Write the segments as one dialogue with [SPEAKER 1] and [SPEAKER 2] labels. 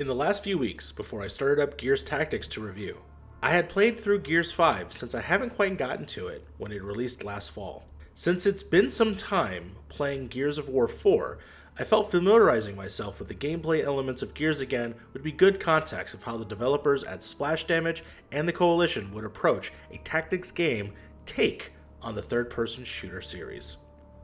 [SPEAKER 1] In the last few weeks, before I started up Gears Tactics to review, I had played through Gears 5 since I haven't quite gotten to it when it released last fall. Since it's been some time playing Gears of War 4, I felt familiarizing myself with the gameplay elements of Gears again would be good context of how the developers at Splash Damage and the Coalition would approach a tactics game take on the third-person shooter series.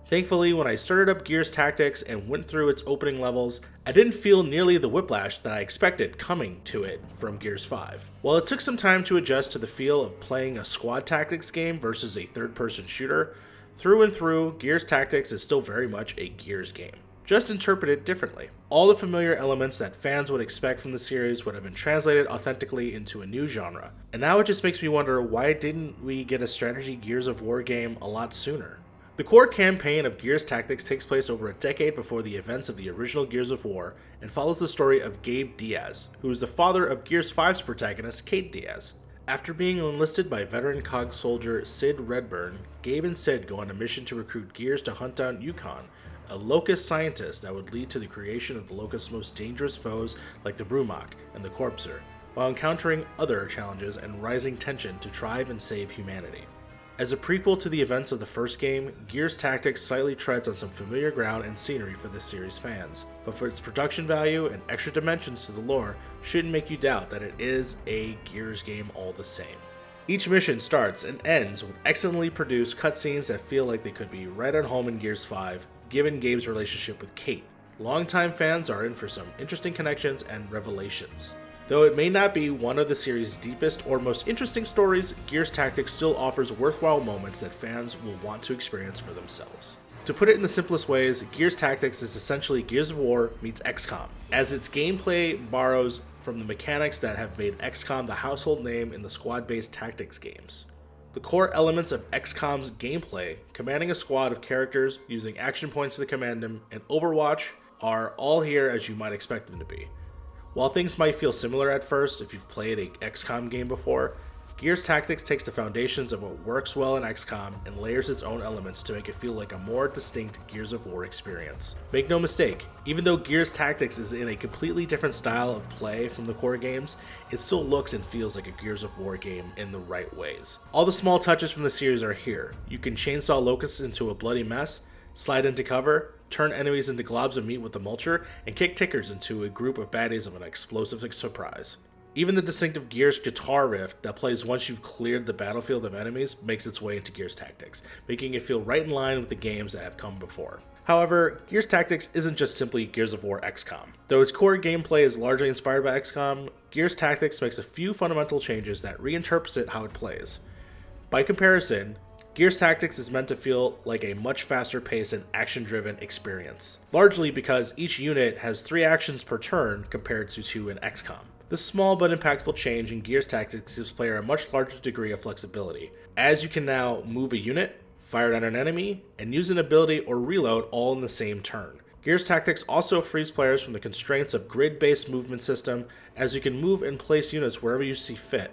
[SPEAKER 1] Thankfully, when I started up Gears Tactics and went through its opening levels, I didn't feel nearly the whiplash that I expected coming to it from Gears 5. While it took some time to adjust to the feel of playing a squad tactics game versus a third-person shooter, through and through, Gears Tactics is still very much a Gears game, just interpreted differently. All the familiar elements that fans would expect from the series would have been translated authentically into a new genre, and now it just makes me wonder, why didn't we get a strategy Gears of War game a lot sooner? The core campaign of Gears Tactics takes place over a decade before the events of the original Gears of War and follows the story of Gabe Diaz, who is the father of Gears 5's protagonist, Kate Diaz. After being enlisted by veteran COG soldier Sid Redburn, Gabe and Sid go on a mission to recruit Gears to hunt down Yukon, a locust scientist that would lead to the creation of the locust's most dangerous foes like the Brumach and the Corpser, while encountering other challenges and rising tension to try and save humanity. As a prequel to the events of the first game, Gears Tactics slightly treads on some familiar ground and scenery for the series fans, but for its production value and extra dimensions to the lore shouldn't make you doubt that it is a Gears game all the same. Each mission starts and ends with excellently produced cutscenes that feel like they could be right at home in Gears 5, given Gabe's relationship with Kate. Longtime fans are in for some interesting connections and revelations. Though it may not be one of the series' deepest or most interesting stories, Gears Tactics still offers worthwhile moments that fans will want to experience for themselves. To put it in the simplest ways, Gears Tactics is essentially Gears of War meets XCOM, as its gameplay borrows from the mechanics that have made XCOM the household name in the squad-based tactics games. The core elements of XCOM's gameplay, commanding a squad of characters, using action points to command them, and Overwatch are all here as you might expect them to be. While things might feel similar at first if you've played a XCOM game before, Gears Tactics takes the foundations of what works well in XCOM and layers its own elements to make it feel like a more distinct Gears of War experience. Make no mistake, even though Gears Tactics is in a completely different style of play from the core games, it still looks and feels like a Gears of War game in the right ways. All the small touches from the series are here. You can chainsaw locusts into a bloody mess, slide into cover, turn enemies into globs of meat with the mulcher, and kick tickers into a group of baddies of an explosive surprise. Even the distinctive Gears guitar riff that plays once you've cleared the battlefield of enemies makes its way into Gears Tactics, making it feel right in line with the games that have come before. However, Gears Tactics isn't just simply Gears of War XCOM. Though its core gameplay is largely inspired by XCOM, Gears Tactics makes a few fundamental changes that reinterprets it how it plays. By comparison, Gears Tactics is meant to feel like a much faster paced and action-driven experience, largely because each unit has 3 actions per turn compared to 2 in XCOM. This small but impactful change in Gears Tactics gives player a much larger degree of flexibility, as you can now move a unit, fire at an enemy, and use an ability or reload all in the same turn. Gears Tactics also frees players from the constraints of grid-based movement system, as you can move and place units wherever you see fit,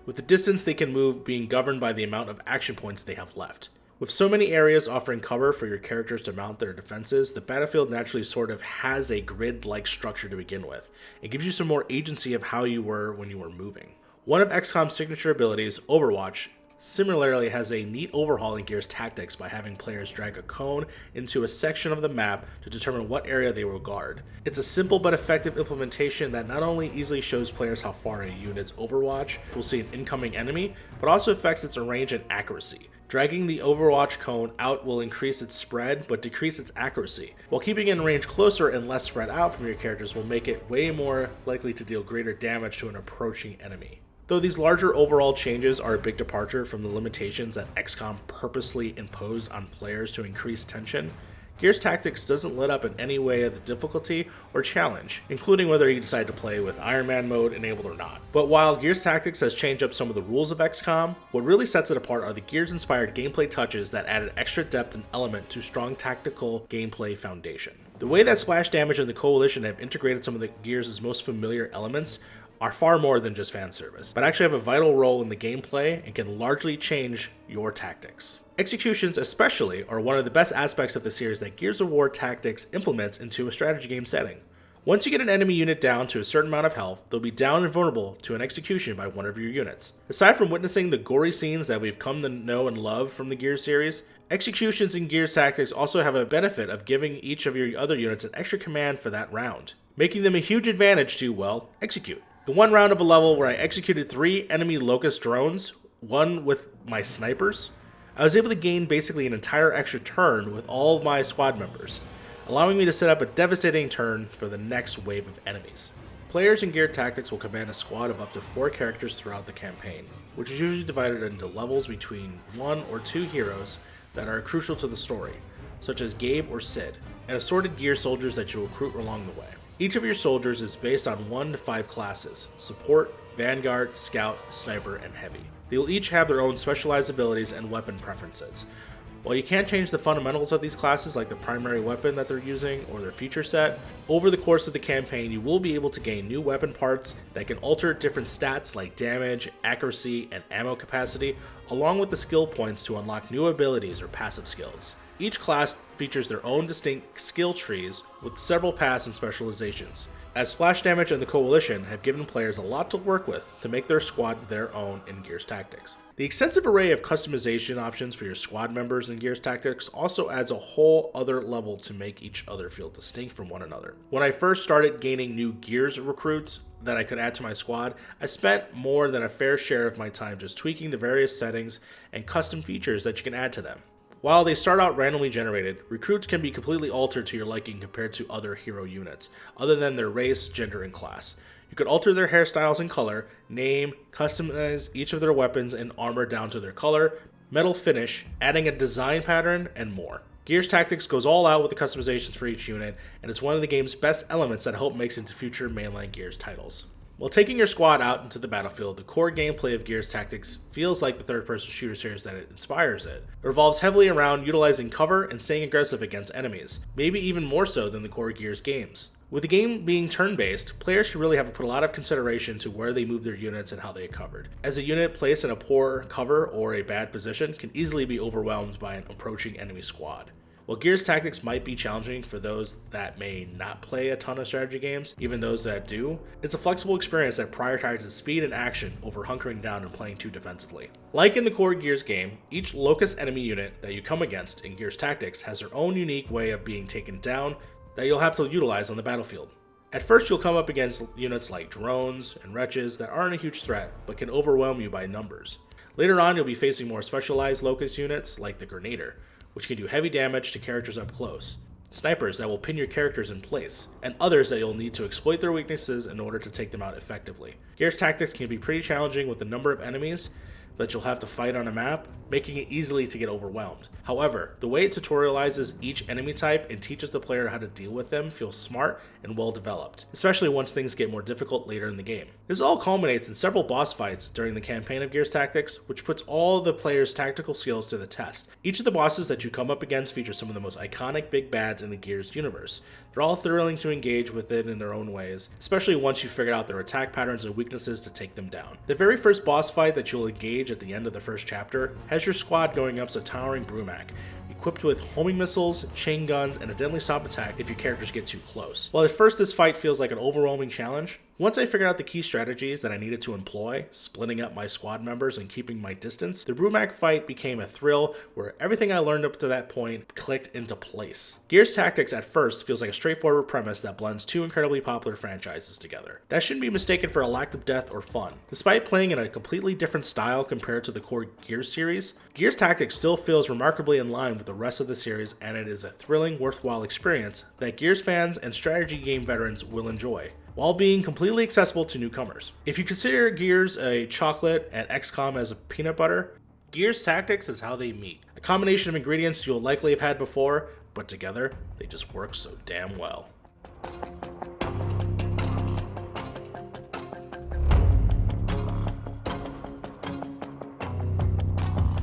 [SPEAKER 1] with the distance they can move being governed by the amount of action points they have left. With so many areas offering cover for your characters to mount their defenses, the battlefield naturally sort of has a grid-like structure to begin with. It gives you some more agency of how you were when you were moving. One of XCOM's signature abilities, Overwatch, similarly has a neat overhaul in Gears Tactics by having players drag a cone into a section of the map to determine what area they will guard. It's a simple but effective implementation that not only easily shows players how far a unit's Overwatch will see an incoming enemy, but also affects its range and accuracy. Dragging the Overwatch cone out will increase its spread, but decrease its accuracy, while keeping it in range closer and less spread out from your characters will make it way more likely to deal greater damage to an approaching enemy. Though these larger overall changes are a big departure from the limitations that XCOM purposely imposed on players to increase tension, Gears Tactics doesn't let up in any way of the difficulty or challenge, including whether you decide to play with Iron Man mode enabled or not. But while Gears Tactics has changed up some of the rules of XCOM, what really sets it apart are the Gears-inspired gameplay touches that added extra depth and element to strong tactical gameplay foundation. The way that Splash Damage and the Coalition have integrated some of the Gears' most familiar elements are far more than just fan service, but actually have a vital role in the gameplay and can largely change your tactics. Executions especially are one of the best aspects of the series that Gears of War Tactics implements into a strategy game setting. Once you get an enemy unit down to a certain amount of health, they'll be down and vulnerable to an execution by one of your units. Aside from witnessing the gory scenes that we've come to know and love from the Gears series, executions in Gears Tactics also have a benefit of giving each of your other units an extra command for that round, making them a huge advantage to, well, execute. In one round of a level where I executed 3 enemy locust drones, one with my snipers, I was able to gain basically an entire extra turn with all of my squad members, allowing me to set up a devastating turn for the next wave of enemies. Players in Gears Tactics will command a squad of up to 4 characters throughout the campaign, which is usually divided into levels between 1 or 2 heroes that are crucial to the story, such as Gabe or Sid, and assorted Gears soldiers that you recruit along the way. Each of your soldiers is based on 1 to 5 classes: Support, Vanguard, Scout, Sniper, and Heavy. They will each have their own specialized abilities and weapon preferences. While you can't change the fundamentals of these classes, like the primary weapon that they're using or their feature set, over the course of the campaign you will be able to gain new weapon parts that can alter different stats like damage, accuracy, and ammo capacity, along with the skill points to unlock new abilities or passive skills. Each class features their own distinct skill trees with several paths and specializations, as Splash Damage and the Coalition have given players a lot to work with to make their squad their own in Gears Tactics. The extensive array of customization options for your squad members in Gears Tactics also adds a whole other level to make each other feel distinct from one another. When I first started gaining new Gears recruits that I could add to my squad, I spent more than a fair share of my time just tweaking the various settings and custom features that you can add to them. While they start out randomly generated, recruits can be completely altered to your liking compared to other hero units, other than their race, gender, and class. You could alter their hairstyles and color, name, customize each of their weapons and armor down to their color, metal finish, adding a design pattern, and more. Gears Tactics goes all out with the customizations for each unit, and it's one of the game's best elements that I hope makes into future mainline Gears titles. While taking your squad out into the battlefield, the core gameplay of Gears Tactics feels like the third-person shooter series that it inspires it. It revolves heavily around utilizing cover and staying aggressive against enemies, maybe even more so than the core Gears games. With the game being turn-based, players can really have to put a lot of consideration to where they move their units and how they are covered, as a unit placed in a poor cover or a bad position can easily be overwhelmed by an approaching enemy squad. While Gears Tactics might be challenging for those that may not play a ton of strategy games, even those that do, it's a flexible experience that prioritizes speed and action over hunkering down and playing too defensively. Like in the core Gears game, each locust enemy unit that you come against in Gears Tactics has their own unique way of being taken down that you'll have to utilize on the battlefield. At first you'll come up against units like drones and wretches that aren't a huge threat, but can overwhelm you by numbers. Later on you'll be facing more specialized locust units like the Grenader, which can do heavy damage to characters up close, snipers that will pin your characters in place, and others that you'll need to exploit their weaknesses in order to take them out effectively. Gears Tactics can be pretty challenging with the number of enemies that you'll have to fight on a map, making it easily to get overwhelmed. However, the way it tutorializes each enemy type and teaches the player how to deal with them feels smart and well developed, especially once things get more difficult later in the game. This all culminates in several boss fights during the campaign of Gears Tactics, which puts all the players' tactical skills to the test. Each of the bosses that you come up against features some of the most iconic big bads in the Gears universe. They're all thrilling to engage with it in their own ways, especially once you've figured out their attack patterns and weaknesses to take them down. The very first boss fight that you'll engage at the end of the first chapter has your squad going up a towering Brumac, equipped with homing missiles, chain guns, and a deadly stop attack if your characters get too close. While at first this fight feels like an overwhelming challenge, once I figured out the key strategies that I needed to employ, splitting up my squad members and keeping my distance, the Brumac fight became a thrill where everything I learned up to that point clicked into place. Gears Tactics at first feels like a straightforward premise that blends two incredibly popular franchises together. That shouldn't be mistaken for a lack of depth or fun. Despite playing in a completely different style compared to the core Gears series, Gears Tactics still feels remarkably in line with the rest of the series, and it is a thrilling, worthwhile experience that Gears fans and strategy game veterans will enjoy, while being completely accessible to newcomers. If you consider Gears a chocolate and XCOM as a peanut butter, Gears Tactics is how they meet. A combination of ingredients you'll likely have had before, but together, they just work so damn well.